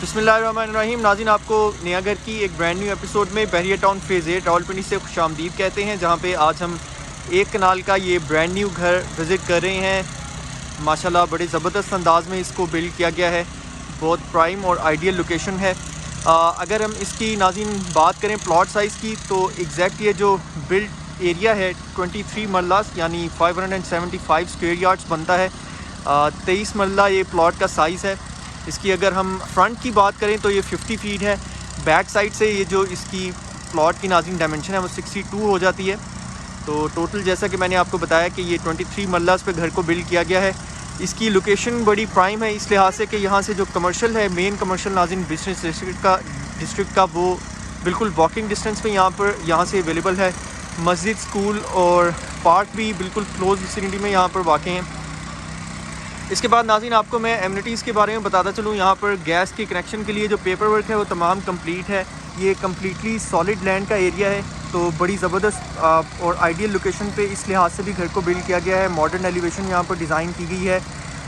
बिस्मिल्लाहिर्रहमानिर्रहीम। नाज़रीन, आपको नया घर की एक ब्रांड न्यू एपिसोड में बहरिया टाउन फेज़ 8 रावलपिंडी से खुशामदीद कहते हैं, जहाँ पे आज हम एक कनाल का ये ब्रांड न्यू घर विज़िट कर रहे हैं। माशाल्लाह बड़े ज़बरदस्त अंदाज़ में इसको बिल्ड किया गया है। बहुत प्राइम और आइडियल लोकेशन है। अगर हम इसकी नाज़रीन बात करें प्लॉट साइज़ की, तो एग्जैक्ट ये जो बिल्ड एरिया है 23 मरलास यानी 575 स्क्वायर यार्ड्स बनता है। 23 मरला ये प्लॉट का साइज़ है। इसकी अगर हम फ्रंट की बात करें तो ये 50 फीट है। बैक साइड से ये जो इसकी प्लॉट की नाज़रीन डायमेंशन है वो 62 हो जाती है। तो टोटल जैसा कि मैंने आपको बताया कि ये 23 मरलास पे घर को बिल्ड किया गया है। इसकी लोकेशन बड़ी प्राइम है इस लिहाज से कि यहाँ से जो कमर्शियल है, मेन कमर्शियल नाज़रीन बिजनेस डिस्ट्रिक्ट का वो बिल्कुल वॉकिंग डिस्टेंस पे यहाँ से अवेलेबल है। मस्जिद, स्कूल और पार्क भी बिल्कुल क्लोज विसिनिटी में यहाँ पर वाक़ हैं। इसके बाद नाज़रीन आपको मैं एमिनिटीज़ के बारे में बताता चलूँ। यहाँ पर गैस के कनेक्शन के लिए जो पेपर वर्क है वो तमाम कंप्लीट है। ये कम्प्लीटली सॉलिड लैंड का एरिया है, तो बड़ी ज़बरदस्त और आइडियल लोकेशन पे इस लिहाज से भी घर को बिल्ड किया गया है। मॉडर्न एलिवेशन यहाँ पर डिज़ाइन की गई है।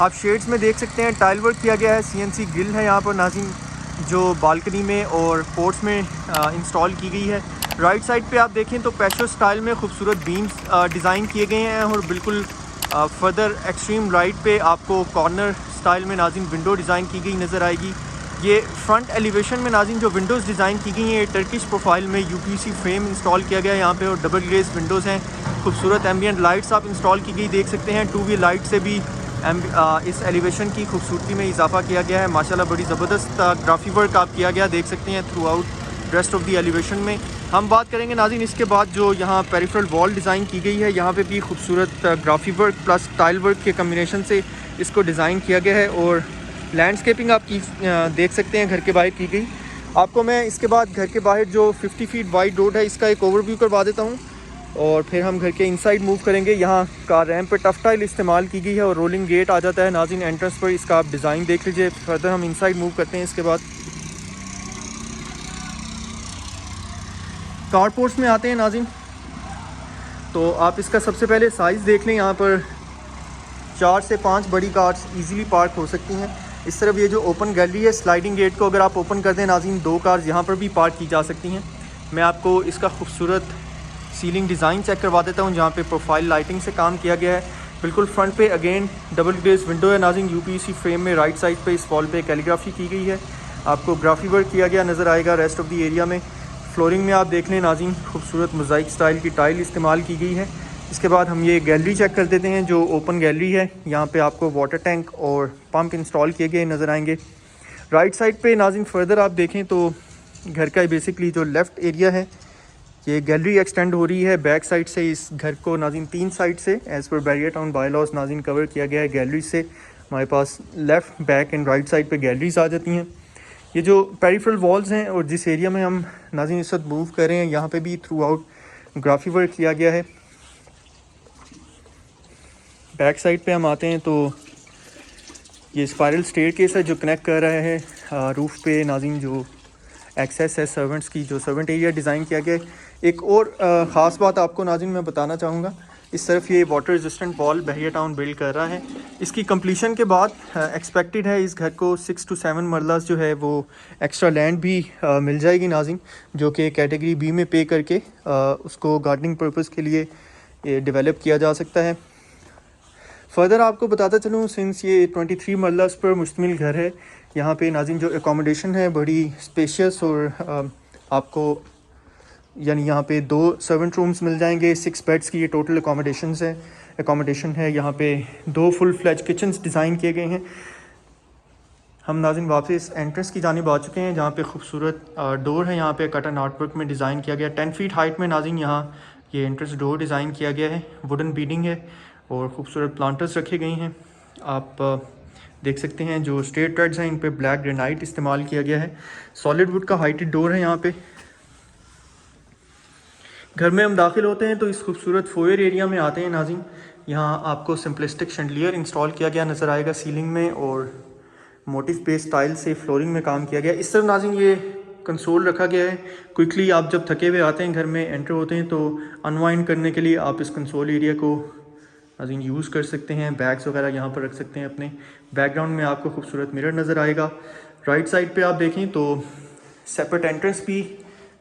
आप शेड्स में देख सकते हैं टाइल वर्क किया गया है। CNC ग्रिल है यहाँ पर नाज़रीन, जो बालकनी में और पोर्ट्स में इंस्टॉल की गई है। राइट साइड पे आप देखें तो पैशो स्टाइल में खूबसूरत बीम्स डिज़ाइन किए गए हैं और बिल्कुल फर्दर एक्सट्रीम राइट पे आपको कॉर्नर स्टाइल में नाज़रीन विंडो डिज़ाइन की गई नज़र आएगी। ये फ्रंट एलिवेशन में नाज़रीन जो विंडोज़ डिज़ाइन की गई हैं, ये टर्किश प्रोफाइल में UPVC फ्रेम इंस्टॉल किया गया है यहाँ पे और डबल ग्लेज विंडोज़ हैं। खूबसूरत एम्बियंट लाइट्स आप इंस्टॉल की गई देख सकते हैं। 2 वे लाइट से भी इस एलिवेशन की खूबसूरती में इजाफा किया गया है। माशाल्लाह बड़ी ज़बरदस्त ग्राफी वर्क आप किया गया देख सकते हैं through out rest of the elevation में। हम बात करेंगे नाज़रीन इसके बाद जो यहाँ पेरिफेरल वॉल डिज़ाइन की गई है, यहाँ पे भी खूबसूरत graphy work plus tile work के कम्बिनेशन से इसको डिज़ाइन किया गया है और लैंडस्केपिंग आप देख सकते हैं घर के बाहर की गई। आपको मैं इसके बाद घर के बाहर जो 50 फीट वाइड रोड है इसका एक ओवरव्यू करवा देता हूँ और फिर हम घर के इनसाइड मूव करेंगे। यहाँ कार रैम्प पर टफ टाइल इस्तेमाल की गई है और रोलिंग गेट आ जाता है नाज़रीन एंट्रेंस पर। इसका आप डिज़ाइन देख लीजिए। फर्दर हम इनसाइड मूव करते हैं। इसके बाद कारपोर्ट्स में आते हैं नाज़रीन, तो आप इसका सबसे पहले साइज़ देख लें। यहाँ पर 4 से 5 बड़ी कार्स इजीली पार्क हो सकती हैं। इस तरफ ये जो ओपन गैलरी है, स्लाइडिंग गेट को अगर आप ओपन कर दें नाज़रीन, 2 कार्स यहाँ पर भी पार्क की जा सकती हैं। मैं आपको इसका खूबसूरत सीलिंग डिज़ाइन चेक करवा देता हूँ, जहाँ पे प्रोफाइल लाइटिंग से काम किया गया है। बिल्कुल फ्रंट पे अगेन डबल ग्लेज़ विंडो है नाज़रीन। UPVC फ्रेम में राइट साइड पे इस वॉल पे कैलीग्राफी की गई है। आपको ग्राफी वर्क किया गया नज़र आएगा रेस्ट ऑफ द एरिया में। फ्लोरिंग में आप देख लें नाज़रीन, खूबसूरत मोज़ाइक स्टाइल की टाइल इस्तेमाल की गई है। इसके बाद हम ये गैलरी चेक कर देते हैं जो ओपन गैलरी है। यहाँ पे आपको वाटर टैंक और पंप इंस्टॉल किए गए नज़र आएंगे। राइट साइड पे नाज़रीन फर्दर आप देखें तो घर का बेसिकली जो लेफ़्ट एरिया है, ये गैलरी एक्सटेंड हो रही है बैक साइड से। इस घर को नाज़रीन 3 साइड से as per Bahria town bylaws नाज़रीन कवर किया गया है। गैलरी से हमारे पास left, back and right side पर गैलरीज आ जाती हैं। ये जो पेरिफेरल वॉल्स हैं और जिस एरिया में हम नाज़रीन इस वक्त मूव कर रहे हैं, यहाँ पे भी थ्रू आउट ग्राफी वर्क किया गया है। बैक साइड पे हम आते हैं तो ये स्पाइरल स्टेयरकेस है जो कनेक्ट कर रहा है रूफ़ पे नाज़रीन। जो एक्सेस है सर्वेंट्स की, जो सर्वेंट एरिया डिज़ाइन किया गया है। एक और ख़ास बात आपको नाज़रीन मैं बताना चाहूँगा, इस तरफ ये वाटर रेजिस्टेंट वॉल बहरिया टाउन बिल्ड कर रहा है। इसकी कंप्लीशन के बाद एक्सपेक्टेड है इस घर को 6 to 7 मरलास जो है वो एक्स्ट्रा लैंड भी मिल जाएगी नाज़रीन, जो कि कैटेगरी B में पे करके उसको गार्डनिंग पर्पज़ के लिए डेवलप किया जा सकता है। फर्दर आपको बताता चलूँ, सिंस ये 23 मरलास पर मुश्तमिल घर है, यहाँ पे नाज़रीन जो एकोमोडेशन है बड़ी स्पेशियस और आपको यानी यहाँ पे 2 सर्वेंट रूम्स मिल जाएंगे। 6 बेड्स की ये टोटल एकोमोडेशन है। यहाँ पे 2 फुल फ्लैज किचन्स डिज़ाइन किए गए हैं। हम नाज़रीन वापस एंट्रेंस की जानिब आ चुके हैं, जहाँ पे खूबसूरत डोर है। यहाँ पे कटन आर्टवर्क में डिज़ाइन किया गया। 10 फीट हाइट में नाज़रीन यहाँ ये एंट्रेंस डोर डिज़ाइन किया गया है। वुडन बीडिंग है और ख़ूबसूरत प्लांटर्स रखे गए हैं। आप देख सकते हैं जो स्ट्रेट ट्रेड्स हैं इन पे ब्लैक ग्रेनाइट इस्तेमाल किया गया है। सॉलिड वुड का हाइटेड डोर है। यहाँ पे घर में हम दाखिल होते हैं तो इस खूबसूरत फोयर एरिया में आते हैं नाज़रीन। यहाँ आपको सिंपलिस्टिक शैंडलियर इंस्टॉल किया गया नज़र आएगा सीलिंग में और मोटिव बेस्ड टाइल से फ्लोरिंग में काम किया गया। इस तरफ नाज़रीन ये कंसोल रखा गया है। क्विकली आप जब थके हुए आते हैं घर में एंटर होते हैं तो अनवाइंड करने के लिए आप इस कंसोल एरिया को नाज़रीन यूज़ कर सकते हैं। बैग्स वगैरह यहाँ पर रख सकते हैं अपने। बैकग्राउंड में आपको खूबसूरत मिरर नज़र आएगा। राइट साइड पे आप देखें तो सेपरेट एंट्रेंस भी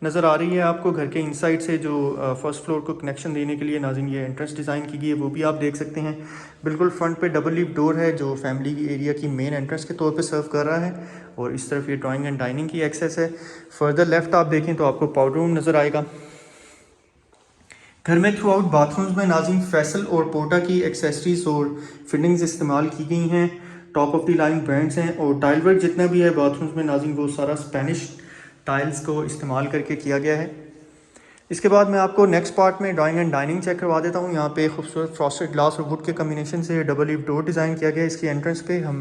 नज़र आ रही है आपको। घर के इनसाइड से जो फर्स्ट फ्लोर को कनेक्शन देने के लिए नाज़रीन ये एंट्रेंस डिज़ाइन की गई है, वो भी आप देख सकते हैं। बिल्कुल फ्रंट पे डबल लीफ डोर है जो फैमिली एरिया की मेन एंट्रेंस के तौर पे सर्व कर रहा है, और इस तरफ ये ड्राइंग एंड डाइनिंग की एक्सेस है। फर्दर लेफ्ट आप देखें तो आपको पाउडर रूम नज़र आएगा। घर में थ्रू आउट बाथरूम्स में नाज़रीन फैसल और पोर्टा की एक्सेसरीज और फिटिंग्स इस्तेमाल की गई हैं। Top of the line brands हैं, और टाइल वर्क जितना भी है बाथरूम्स में नाज़रीन वो सारा स्पेनिश टाइल्स को इस्तेमाल करके किया गया है। इसके बाद मैं आपको नेक्स्ट पार्ट में ड्राइंग एंड डाइनिंग चेक करवा देता हूँ। यहाँ पे खूबसूरत फ्रॉस्टेड ग्लास और वुड के कम्बिनेशन से डबल लीफ डोर डिज़ाइन किया गया है। इसकी एंट्रेंस पे हम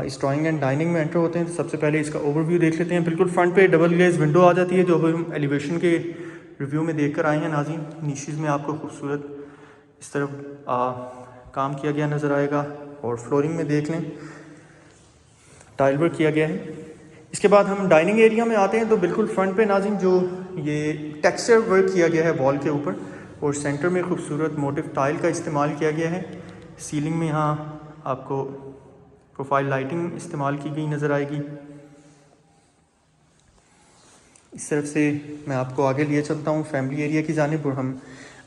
इस ड्राइंग एंड डाइनिंग में एंटर होते हैं तो सबसे पहले इसका ओवरव्यू देख लेते हैं। बिल्कुल फ्रंट पे डबल ग्लेज विंडो आ जाती है जो हम एलिवेशन के रिव्यू में देख कर आए हैं नाज़रीन। नीशेज़ में आपको खूबसूरत इस तरफ काम किया गया नज़र आएगा, और फ्लोरिंग में देख लें टाइल वर्क किया गया है। इसके बाद हम डाइनिंग एरिया में आते हैं तो बिल्कुल फ्रंट पे नाज़रीन जो ये टेक्सचर वर्क किया गया है वॉल के ऊपर, और सेंटर में खूबसूरत मोटिव टाइल का इस्तेमाल किया गया है। सीलिंग में यहाँ आपको प्रोफाइल लाइटिंग इस्तेमाल की गई नज़र आएगी। इस तरफ से मैं आपको आगे लिए चलता हूँ फैमिली एरिया की जानिब, और हम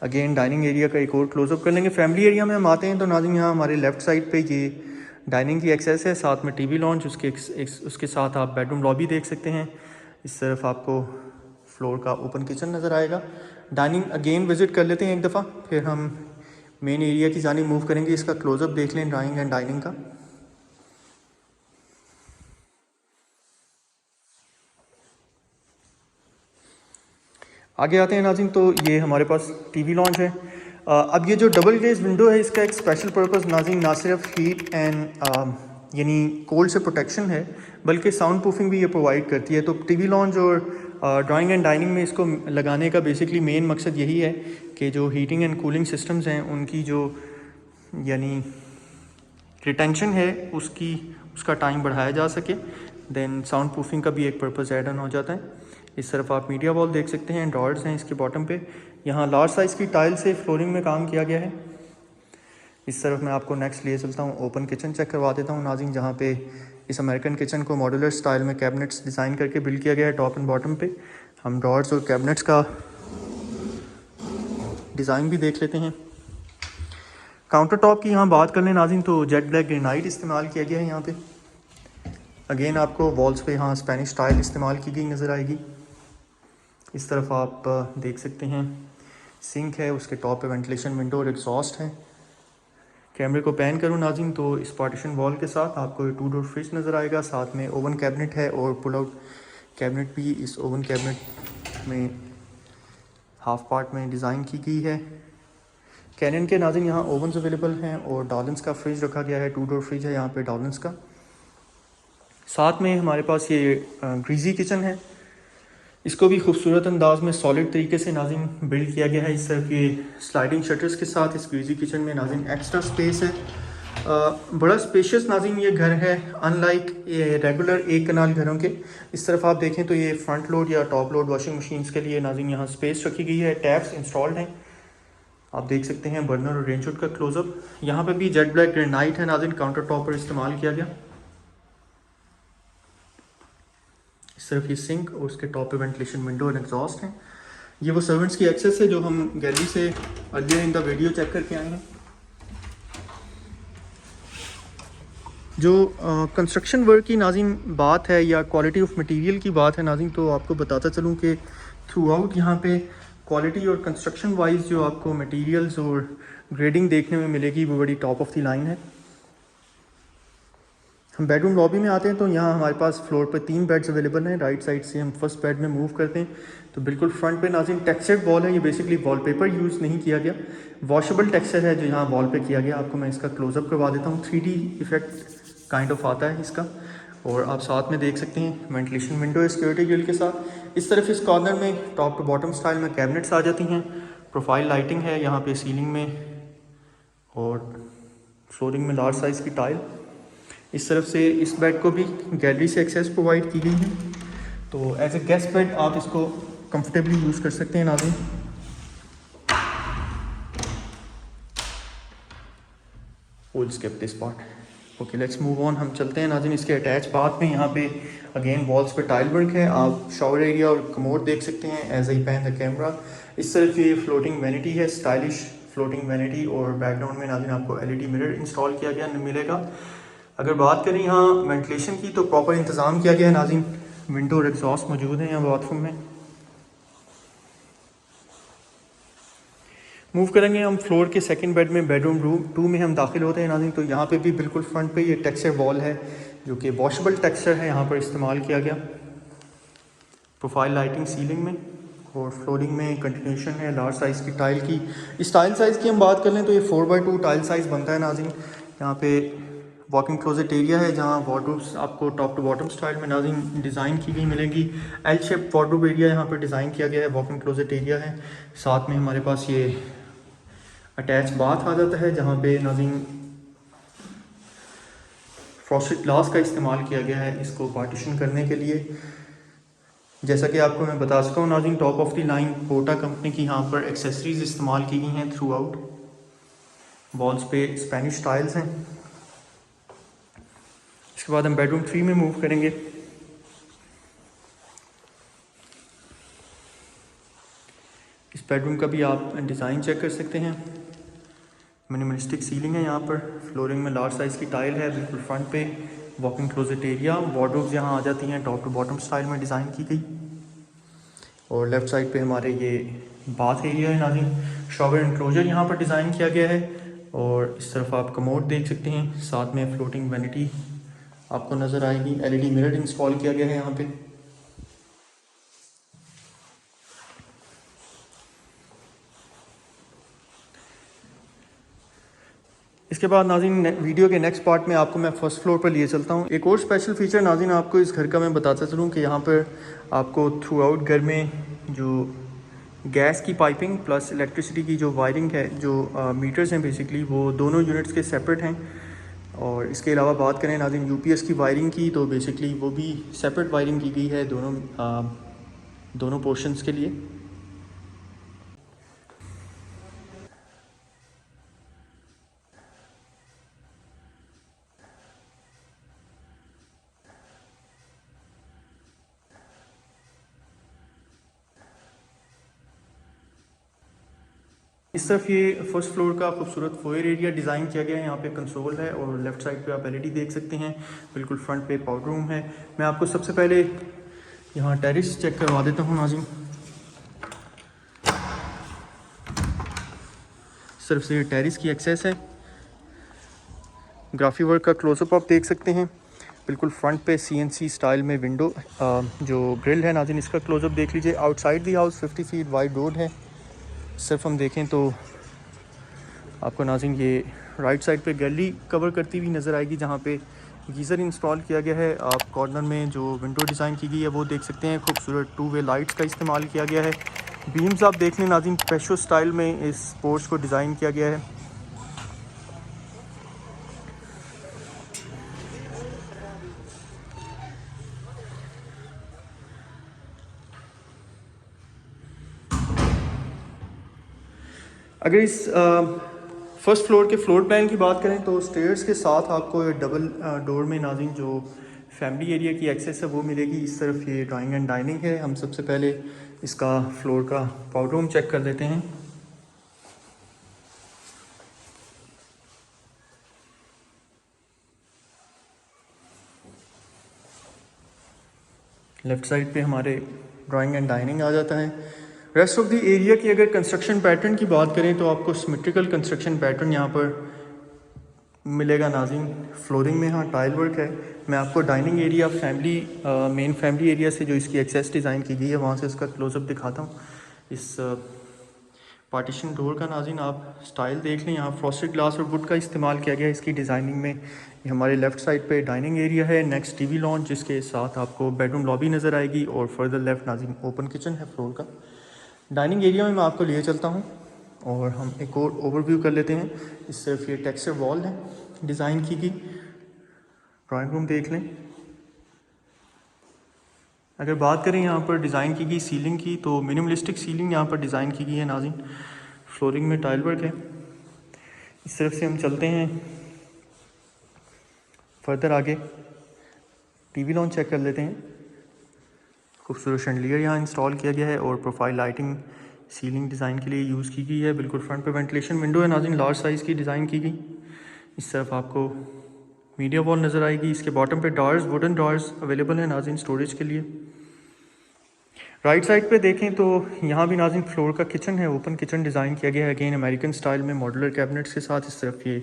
अगेन डाइनिंग एरिया का एक और क्लोजअप कर लेंगे। फैमिली एरिया में हम आते हैं तो नाज़रीन यहाँ हमारे लेफ़्ट साइड पे ये डाइनिंग की एक्सेस है, साथ में टीवी लॉन्च, उसके साथ आप बेडरूम लॉबी देख सकते हैं। इस तरफ आपको फ्लोर का ओपन किचन नज़र आएगा। डाइनिंग अगेन विज़िट कर लेते हैं एक दफ़ा, फिर हम मेन एरिया की जानिब मूव करेंगे। इसका क्लोजअप देख लें ड्राइंग एंड डाइनिंग का। आगे आते हैं नाज़रीन तो ये हमारे पास टीवी लॉन्च है। अब ये जो डबल ग्लेज विंडो है इसका एक स्पेशल पर्पस नाज़रीन ना सिर्फ हीट एंड यानी कोल्ड से प्रोटेक्शन है, बल्कि साउंड प्रूफिंग भी ये प्रोवाइड करती है। तो टीवी लॉन्च और ड्राइंग एंड डाइनिंग में इसको लगाने का बेसिकली मेन मकसद यही है कि जो हीटिंग एंड कूलिंग सिस्टम्स हैं उनकी जो यानी रिटेंशन है उसका टाइम बढ़ाया जा सके। देन साउंड प्रूफिंग का भी एक पर्पस ऐड ऑन हो जाता है। इस तरफ आप मीडिया वॉल देख सकते हैं, ड्रॉर्स हैं इसके बॉटम पे। यहाँ लार्ज साइज़ की टाइल से फ्लोरिंग में काम किया गया है। इस तरफ मैं आपको नेक्स्ट लिए चलता हूँ, ओपन किचन चेक करवा देता हूँ नाज़रीन, जहाँ पे इस अमेरिकन किचन को मॉड्यूलर स्टाइल में कैबिनेट्स डिज़ाइन करके बिल्ड किया गया है। टॉप एंड बॉटम पे हम ड्रॉर्स और कैबिनेट्स का डिज़ाइन भी देख लेते हैं। काउंटर टॉप की यहाँ बात कर लें नाज़रीन तो जेट ब्लैक ग्रेनाइट इस्तेमाल किया गया है यहाँ पे। अगेन आपको वॉल्स पे यहाँ स्पेनिश टाइल इस्तेमाल की गई नज़र आएगी। इस तरफ आप देख सकते हैं सिंक है, उसके टॉप पे वेंटिलेशन विंडो और एग्जॉस्ट है। कैमरे को पैन करूँ नाज़रीन तो इस पार्टीशन वॉल के साथ आपको 2 डोर फ्रिज नज़र आएगा, साथ में ओवन कैबिनेट है और पुल आउट कैबिनेट भी इस ओवन कैबिनेट में हाफ पार्ट में डिज़ाइन की गई है। कैनन के नाज़रीन यहाँ ओवन्स अवेलेबल हैं, और डॉलन्स का फ्रिज रखा गया है, 2 डोर फ्रिज है यहाँ पे डॉलन्स का। साथ में हमारे पास ये ग्रीजी किचन है, इसको भी खूबसूरत अंदाज में सॉलिड तरीके से नाज़रीन बिल्ड किया गया है। इस तरह के स्लाइडिंग शटर्स के साथ इस ग्रीजी किचन में नाज़रीन एक्स्ट्रा स्पेस है। बड़ा स्पेशियस नाज़रीन ये घर है, अनलाइक ये रेगुलर एक कनाल घरों के। इस तरफ आप देखें तो ये फ्रंट लोड या टॉप लोड वॉशिंग मशीन्स के लिए नाज़रीन यहाँ स्पेस रखी गई है। टैप्स इंस्टॉल्ड हैं, आप देख सकते हैं। बर्नर और रेंज हुड का क्लोजअप। यहाँ पे भी जेट ब्लैक ग्रेनाइट है नाज़रीन, काउंटर टॉप पर इस्तेमाल किया गया। इस तरफ ये सिंक और उसके टॉप पे वेंटिलेशन विंडो और एग्जॉस्ट है। ये वो सर्वेंट्स की एक्सेस है जो हम गैलरी से earlier in the video check करके आए हैं। जो कंस्ट्रक्शन वर्क की नाज़रीन बात है या क्वालिटी ऑफ मटेरियल की बात है नाज़रीन, तो आपको बताता चलूँ कि थ्रू आउट यहाँ पे क्वालिटी और कंस्ट्रक्शन वाइज जो आपको मटेरियल्स और ग्रेडिंग देखने में मिलेगी वो बड़ी टॉप ऑफ द लाइन है। हम बेडरूम लॉबी में आते हैं तो यहाँ हमारे पास फ्लोर पे 3 बेड्स अवेलेबल हैं। राइट साइड से हम फर्स्ट बेड में मूव करते हैं तो बिल्कुल फ्रंट पे नाज़रीन टेक्सचर्ड वॉल है। ये बेसिकली वॉलपेपर यूज़ नहीं किया गया, वॉशेबल टेक्सचर है जो यहाँ वॉल पे किया गया। आपको मैं इसका क्लोजअप करवा देता हूँ। 3D इफेक्ट काइंड ऑफ आता है इसका, और आप साथ में देख सकते हैं वेंटिलेशन विंडो है सिक्योरिटी ग्रिल के साथ। इस तरफ इस कॉर्नर में टॉप टू बॉटम स्टाइल में कैबिनेट्स आ जाती हैं। प्रोफाइल लाइटिंग है यहाँ पे सीलिंग में, और फ्लोरिंग में लार्ज साइज़ की टाइल। इस तरफ से इस बेड को भी गैलरी से एक्सेस प्रोवाइड की गई है, तो एज ए गेस्ट बेड आप इसको कंफर्टेबली यूज़ कर सकते हैं नाज़रीन। We'll skip this part. Okay let's move on, हम चलते हैं नाज़रीन इसके अटैच बाथ में। यहाँ पे अगेन वॉल्स पे टाइल वर्क है, आप शावर एरिया और कमोड देख सकते हैं as I pan the camera. इस तरफ ये फ्लोटिंग वैनिटी है, स्टाइलिश फ्लोटिंग वैनिटी, और बैकग्राउंड में नाज़रीन आपको एलईडी मिरर इंस्टॉल किया गया मिलेगा। अगर बात करें यहाँ वेंटिलेशन की तो प्रॉपर इंतज़ाम किया गया है नाज़रीन, विंडो और एग्जॉस्ट मौजूद हैं यहाँ बाथरूम में। मूव करेंगे हम फ्लोर के सेकंड बेड में, बेडरूम रूम 2 में हम दाखिल होते हैं नाज़रीन। तो यहाँ पे भी बिल्कुल फ्रंट पे ये टेक्सचर वॉल है जो कि वॉशेबल टेक्सचर है, यहाँ पर इस्तेमाल किया गया। प्रोफाइल लाइटिंग सीलिंग में और फ्लोरिंग में कंटिन्यूशन है लार्ज साइज़ की टाइल की। इस टाइल साइज़ की हम बात कर लें तो ये 4x2 टाइल साइज़ बनता है नाज़रीन। यहाँ पे वॉकिंग क्लोजेट एरिया है जहाँ वार्डरोब्स आपको टॉप टू बॉटम स्टाइल में नाज़रीन डिज़ाइन की गई मिलेंगी। एल शेप वार्डरोब एरिया यहाँ पर डिज़ाइन किया गया है, वॉकिंग क्लोजेट एरिया है। साथ में हमारे पास ये अटैच बाथ आ जाता है जहाँ पे नाज़रीन फ्रॉस्टेड ग्लास का इस्तेमाल किया गया है इसको पार्टीशन करने के लिए। जैसा कि आपको मैं बता सका हूँ नाज़रीन, टॉप ऑफ द लाइन पोटा कंपनी की यहाँ पर एक्सेसरीज इस्तेमाल की गई हैं थ्रू आउट। वॉल्स पे स्पेनिश टाइल्स हैं। इसके बाद हम बेडरूम 3 में मूव करेंगे। इस बेडरूम का भी आप डिज़ाइन चेक कर सकते हैं। मिनिमलिस्टिक सीलिंग है, यहाँ पर फ्लोरिंग में लार्ज साइज़ की टाइल है, बिल्कुल फ्रंट पे वॉकिंग क्लोजेट एरिया, वार्डरोब्स यहाँ आ जाती हैं टॉप टू बॉटम स्टाइल में डिज़ाइन की गई। और लेफ़्ट साइड पे हमारे ये बाथ एरिया है नाज़रीन, शॉवर एनक्लोजर यहाँ पर डिज़ाइन किया गया है। और इस तरफ आप कमोड देख सकते हैं, साथ में फ्लोटिंग वैनिटी आपको नज़र आएगी। एलईडी मिरर इंस्टॉल किया गया है यहाँ पे। इसके बाद नाज़रीन वीडियो के नेक्स्ट पार्ट में आपको मैं फर्स्ट फ्लोर पर लिए चलता हूँ। एक और स्पेशल फीचर नाज़रीन आपको इस घर का मैं बताता चलूँ कि यहाँ पर आपको थ्रू आउट घर में जो गैस की पाइपिंग प्लस इलेक्ट्रिसिटी की जो वायरिंग है, जो मीटर्स हैं बेसिकली, वो दोनों यूनिट्स के सेपरेट हैं। और इसके अलावा बात करें नाज़रीन यूपीएस की वायरिंग की तो बेसिकली वो भी सेपरेट वायरिंग की गई है दोनों पोर्शंस के लिए। इस तरफ ये फर्स्ट फ्लोर का खूबसूरत फोयर एरिया डिज़ाइन किया गया है। यहाँ पे कंसोल है और लेफ़्ट साइड पे आप एलईडी देख सकते हैं। बिल्कुल फ्रंट पे पाउडर रूम है। मैं आपको सबसे पहले यहाँ टेरिस चेक करवा देता हूँ नाज़रीन। सिर्फ से ये टेरिस की एक्सेस है। ग्राफी वर्क का क्लोजअप आप देख सकते हैं। बिल्कुल फ्रंट पे सीएनसी स्टाइल में विंडो जो ग्रिल है नाज़रीन, इसका क्लोजअप देख लीजिए। Outside the house 50 feet wide road है। सिर्फ हम देखें तो आपको नाज़रीन ये राइट साइड पे गैलरी कवर करती हुई नज़र आएगी जहाँ पे गीज़र इंस्टॉल किया गया है। आप कॉर्नर में जो विंडो डिज़ाइन की गई है वो देख सकते हैं। खूबसूरत 2 वे लाइट्स का इस्तेमाल किया गया है। बीम्स आप देख लें नाज़रीन, पेशो स्टाइल में इस पोर्च को डिज़ाइन किया गया है। अगर इस फर्स्ट फ्लोर के फ्लोर प्लान की बात करें तो स्टेयर्स के साथ आपको डबल डोर में नाज़रीन जो फैमिली एरिया की एक्सेस है वो मिलेगी। इस तरफ ये ड्राइंग एंड डाइनिंग है। हम सबसे पहले इसका फ्लोर का पाउडर रूम चेक कर लेते हैं। लेफ़्ट साइड पे हमारे ड्राइंग एंड डाइनिंग आ जाता है। रेस्ट ऑफ द एरिया की अगर कंस्ट्रक्शन पैटर्न की बात करें तो आपको सिमेट्रिकल कंस्ट्रक्शन पैटर्न यहाँ पर मिलेगा नाज़रीन। फ्लोरिंग में हाँ टाइल वर्क है। मैं आपको dining area main family area से जो इसकी एक्सेस डिज़ाइन की गई है वहाँ से इसका क्लोजअप दिखाता हूँ। इस पार्टीशन डोर का नाज़रीन आप स्टाइल देख लें। यहाँ फ्रॉस्टेड ग्लास और वुड का इस्तेमाल किया गया है इसकी डिज़ाइनिंग में। ये हमारे लेफ़्ट साइड पे डाइनिंग एरिया है, नेक्स्ट टीवी लॉन्च, जिसके साथ आपको बेडरूम लॉबी नज़र आएगी और फर्दर लेफ़्ट नाज़रीन ओपन किचन है फ्लोर का। डाइनिंग एरिया में मैं आपको लिए चलता हूँ और हम एक और ओवरव्यू कर लेते हैं। इस तरफ ये टेक्सचर वॉल है डिज़ाइन की गई। ड्राइंग रूम देख लें। अगर बात करें यहाँ पर डिज़ाइन की गई सीलिंग की तो मिनिमलिस्टिक सीलिंग यहाँ पर डिज़ाइन की गई है नाज़रीन। फ्लोरिंग में टाइल वर्क है। इस तरफ से हम चलते हैं फर्दर आगे टीवी लॉन्च चेक कर लेते हैं। खूबसूरत शैंडलियर यहाँ इंस्टॉल किया गया है और प्रोफाइल लाइटिंग सीलिंग डिज़ाइन के लिए यूज़ की गई है। बिल्कुल फ्रंट पे वेंटिलेशन विंडो है नाज़रीन, लार्ज साइज़ की डिज़ाइन की गई। इस तरफ आपको मीडिया वॉल नज़र आएगी। इसके बॉटम पे डॉर्स, वुडन डॉर्स अवेलेबल है नाज़रीन स्टोरेज के लिए। राइट साइड पे देखें तो यहाँ भी नाज़रीन फ्लोर का किचन है, ओपन किचन डिज़ाइन किया गया है अगेन अमेरिकन स्टाइल में मॉड्यूलर कैबिनेट्स के साथ। इस तरफ ये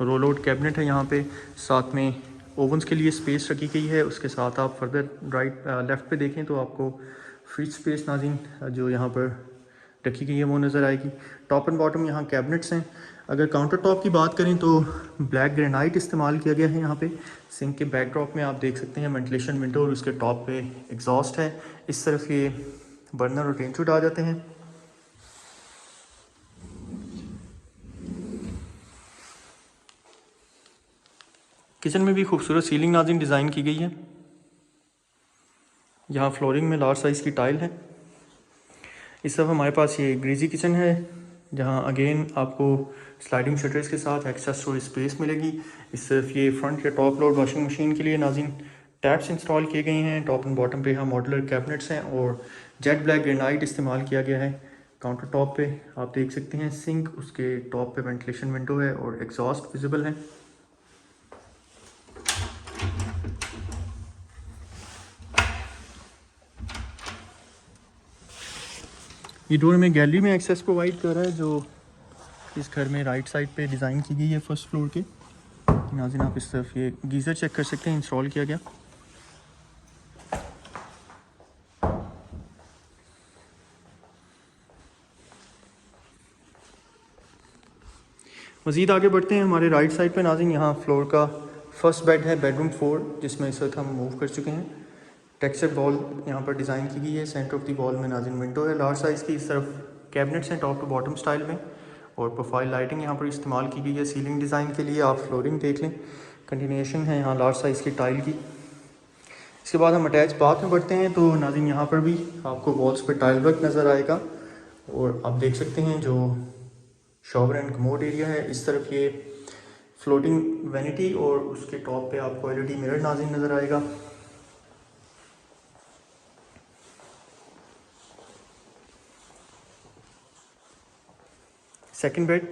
रोल आउट कैबिनेट है, यहाँ पे साथ में ओवंस के लिए स्पेस रखी गई है। उसके साथ आप फर्दर लेफ़्ट पे देखें तो आपको फ्रिज स्पेस नाज़रीन जो यहाँ पर रखी गई है वो नज़र आएगी। टॉप एंड बॉटम यहाँ कैबिनेट्स हैं। अगर काउंटर टॉप की बात करें तो ब्लैक ग्रेनाइट इस्तेमाल किया गया है यहाँ पे। सिंक के बैकड्रॉप में आप देख सकते हैं वेंटिलेशन विंडो और उसके टॉप पे एग्जॉस्ट है। इस तरफ ये बर्नर और टेन शूट आ जाते हैं। किचन में भी खूबसूरत सीलिंग नाज़रीन डिज़ाइन की गई है। यहाँ फ्लोरिंग में लार्ज साइज़ की टाइल है। इस तरफ हमारे पास ये ग्रीजी किचन है जहाँ अगेन आपको स्लाइडिंग शटर्स के साथ एक्स्ट्रा स्टोरेज स्पेस मिलेगी। इस तरफ ये फ्रंट या टॉप लोड वॉशिंग मशीन के लिए नाज़रीन टैप्स इंस्टॉल किए गए हैं। टॉप एंड बॉटम पे यहाँ मॉडुलर कैबिनेट्स हैं और जेट ब्लैक ग्रेनाइट इस्तेमाल किया गया है। काउंटर टॉप पे आप देख सकते हैं सिंक, उसके टॉप पे वेंटिलेशन विंडो है और एग्जॉस्ट विजिबल है। ये डोर में गैलरी में एक्सेस प्रोवाइड कर रहा है जो इस घर में राइट साइड पे डिज़ाइन की गई है फर्स्ट फ्लोर के। नाज़रीन आप इस तरफ ये गीज़र चेक कर सकते हैं, इंस्टॉल किया गया। मज़ीद आगे बढ़ते हैं। हमारे राइट साइड पे नाज़रीन यहाँ फ्लोर का फर्स्ट बेड है, बेडरूम 4, जिसमें इस वक्त हम मूव कर चुके हैं। टेक्सचर वॉल यहाँ पर डिज़ाइन की गई है। सेंटर ऑफ द वॉल में नाज़रीन विंडो है लार्ज साइज़ की। इस तरफ कैबिनेट्स हैं टॉप टू बॉटम स्टाइल में और प्रोफाइल लाइटिंग यहाँ पर इस्तेमाल की गई है सीलिंग डिज़ाइन के लिए। आप फ्लोरिंग देख लें, कंटिन्यूएशन है यहाँ लार्ज साइज़ की टाइल की। इसके बाद हम अटैच बाथ में बढ़ते हैं तो नाज़रीन यहाँ पर भी आपको वॉल्स पर टाइल वर्क नज़र आएगा और आप देख सकते हैं जो शॉवर एंड कमोड एरिया है। इस तरफ ये फ्लोटिंग वैनिटी और उसके टॉप पे आपको एलईडी मिरर नाज़रीन नज़र आएगा। सेकंड बेड,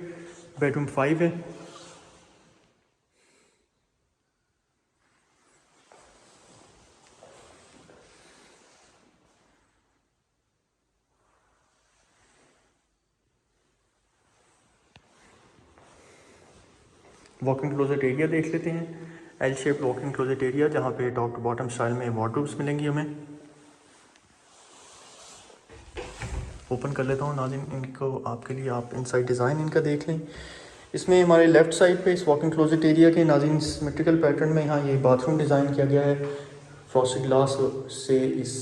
बेडरूम 5 है। वॉक इन क्लोजेट एरिया देख लेते हैं। L shape walk in closet area जहाँ पे टॉप टू बॉटम स्टाइल में वार्डरोब्स मिलेंगी हमें। ओपन कर लेता हूँ नाज़रीन इनको आपके लिए, आप इनसाइड डिज़ाइन इनका देख लें। इसमें हमारे लेफ़्ट साइड पे इस वॉक इन क्लोजेट एरिया के नाज़रीन सिमेट्रिकल पैटर्न में यहाँ ये बाथरूम डिज़ाइन किया गया है। फ्रॉस्टेड ग्लास से इस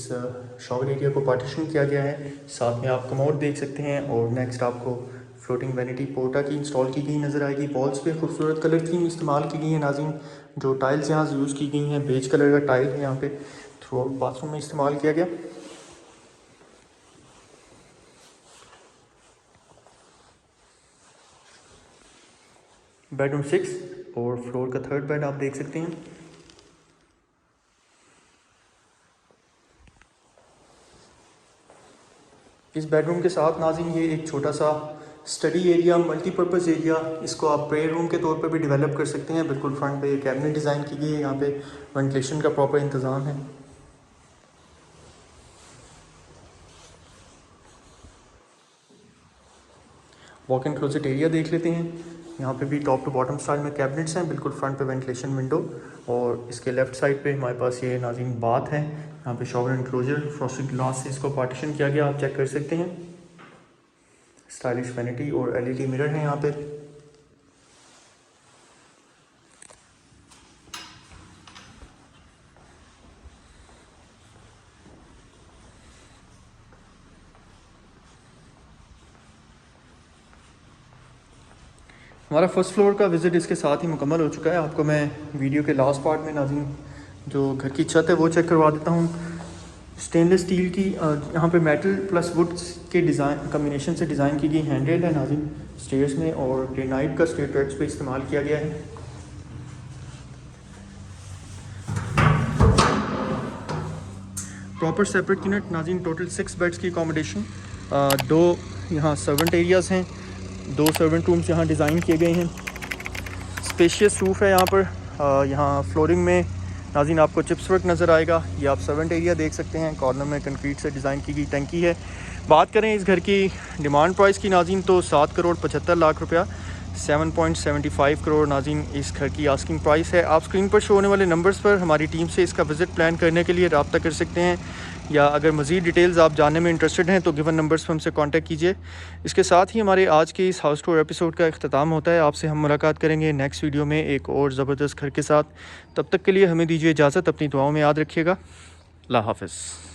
शॉवर एरिया को पार्टीशन किया गया है। साथ में आप कमोड देख सकते हैं और नेक्स्ट आपको फ्लोटिंग वैनिटी पोर्टा की इंस्टॉल की गई नज़र आएगी। वॉल्स पे खूबसूरत कलर थीम इस्तेमाल की गई है नाज़रीन। जो टाइल्स यहाँ यूज़ की गई हैं बेज कलर का टाइल है यहाँ पे थ्रू आउट बाथरूम में इस्तेमाल किया गया। बेडरूम 6 और फ्लोर का थर्ड बेड आप देख सकते हैं। इस बेडरूम के साथ नाज़रीन ये एक छोटा सा स्टडी एरिया, मल्टीपर्पज़ एरिया, इसको आप प्रेयर रूम के तौर पे भी डेवलप कर सकते हैं। बिल्कुल फ्रंट पे कैबिनेट डिज़ाइन की गई है, यहाँ पे वेंटिलेशन का प्रॉपर इंतज़ाम है। वॉक इन क्लोजेट एरिया देख लेते हैं। यहाँ पे भी टॉप टू बॉटम स्टाइल में कैबिनेट्स हैं, बिल्कुल फ्रंट पे वेंटिलेशन विंडो और इसके लेफ़्ट साइड पे हमारे पास ये नाज़रीन बाथ है। यहाँ पे शॉवर एनक्लोजर फ्रॉस्टेड ग्लास से इसको पार्टीशन किया गया, आप चेक कर सकते हैं। स्टाइलिश वैनिटी और एलईडी मिरर है यहाँ पे। हमारा फर्स्ट फ्लोर का विज़िट इसके साथ ही मुकम्मल हो चुका है। आपको मैं वीडियो के लास्ट पार्ट में नाज़रीन जो घर की छत है वो चेक करवा देता हूँ। स्टेनलेस स्टील की यहाँ पे मेटल प्लस वुड के डिज़ाइन कम्बिनेशन से डिज़ाइन की गई हैंडरेल है नाज़रीन स्टेयर्स में और ग्रेनाइट का स्टेयर ट्रैक्स पे इस्तेमाल किया गया है। प्रॉपर सेपरेट यूनिट नाज़रीन, टोटल 6 बेड्स की अकोमोडेशन। 2 यहाँ सर्वेंट एरियाज़ हैं, 2 सर्वेंट रूम्स यहाँ डिज़ाइन किए गए हैं। स्पेशियस रूफ़ है यहाँ पर। यहाँ फ्लोरिंग में नाज़रीन आपको चिप्स वर्क नज़र आएगा। ये आप सर्वेंट एरिया देख सकते हैं, कॉर्नर में कंक्रीट से डिज़ाइन की गई टंकी है। बात करें इस घर की डिमांड प्राइस की नाज़रीन तो 7 करोड़ 75 लाख रुपया, 7.75 करोड़ नाज़रीन इस घर की आस्किंग प्राइस है। आप स्क्रीन पर शो होने वाले नंबर्स पर हमारी टीम से इसका विज़िट प्लान करने के लिए रब्ता कर सकते हैं, या अगर मज़ीद डिटेल्स आप जानने में इंटरेस्टेड हैं तो गिवन नंबर्स पर हमसे कांटेक्ट कीजिए। इसके साथ ही हमारे आज के इस हाउस टूर एपिसोड का इख्तिताम होता है। आपसे हम मुलाकात करेंगे नेक्स्ट वीडियो में एक और ज़बरदस्त घर के साथ। तब तक के लिए हमें दीजिए इजाज़त। अपनी दुआओं में याद रखिएगा। अल्लाह हाफ़िज़।